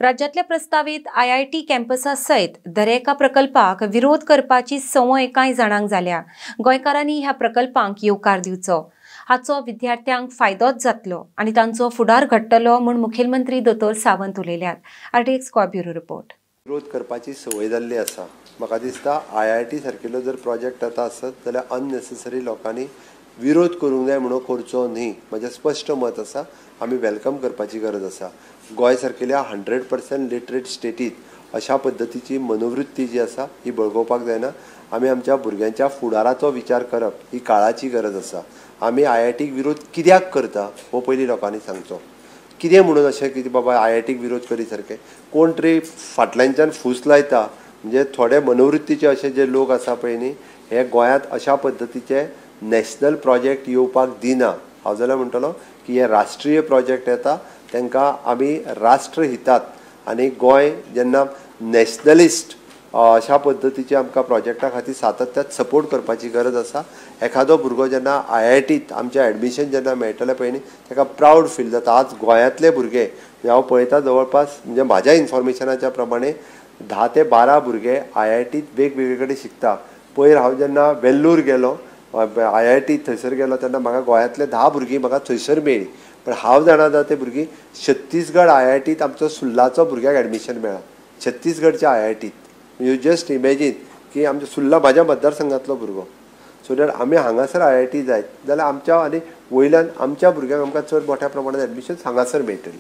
राज्यातल्या प्रस्तावित IIT कॅम्पसा सयत दरेका प्रकल्पाक विरोध करपाची संवय कांय जाणांक जाल्या। गोंयकारांनी ह्या प्रकल्पांक येवकार दिवचो। हाचो विद्यार्थ्यांक फायदोच जातलो आणि तांचो फुडार घडटलो म्हूण मुखेलमंत्री दोतोर सावंत उलयल्यात। RTX square bureau report. विरोध करपाची संवय जाल्ली आसा। म्हाका दिसता IIT सारकेलो जर प्रोजेक्ट आता आसत जाल्यार अननेसेसरी लोकांनी विरोध करूंक जाय म्हणून करचो न्ही। म्हजें स्पश्ट मत आसा, आमी वेलकम करपाची गरज आसा। गोंय सारकेल्या 100% लिटरेट स्टेटीत अशा पद्दतीची मनोवृत्ती जी आसा ही बळगोवपाक जायना। आमी आमच्या भुरग्यांच्या फुडाराचो विचार करप ही काळाची गरज आसा। आमी IITक विरोध कित्याक करता हो पयलीं लोकांनी सांगचो। कितें म्हणून अशें की बाबा IITक विरोध करी सारकें कोण तरी फाटल्यानच्यान फूस लायता, म्हणजे थोडे मनोवृत्तीचे अशे जे लोक आसा पळय न्ही, हे गोंयांत अशा पद्दतीचे नॅशनल प्रोजेक्ट येवपाक दिना। हांव जाल्यार म्हणटलो की हे राष्ट्रीय प्रोजेक्ट येता तांकां आमी राष्ट्र हितांत आनी गोंय जेन्ना नॅशनलिस्ट अशा पद्दतीचे आमकां प्रोजेक्टा खातीर सातत्यान सपोर्ट करपाची गरज आसा। एखादो भुरगो जेन्ना IITत आमचें एडमिशन जेन्ना मेळटलें पळय न्ही, ताका प्रावड फील जाता। आज गोंयांतले भुरगे हांव पळयता जवळपास म्हणजे म्हाज्या इन्फॉर्मेशनाच्या प्रमाणे 10 ते 12 भुरगे IITत वेगवेगळे कडेन शिकता। पयर हांव जेन्ना वेल्लूर गेलो IIT थंयसर गेलो तेन्ना म्हाका गोंयांतले 10 भुरगीं म्हाका थंयसर मेळ्ळीं। पण हांव जाणा ते भुरगीं छत्तीसगड IITत आमचो सुल्लाचो भुरग्याक एडमिशन मेळ्ळा। छत्तीसगडच्या IITत यू जस्ट इमॅजीन की आमच्या सुल्ला म्हाज्या मतदारसंघांतलो भुरगो। सो दॅट आमी हांगासर IIT जायत जाल्यार आमच्या आनी वयल्यान आमच्या भुरग्यांक आमकां चड मोठ्या प्रमाणांत एडमिशन हांगासर मेळटली।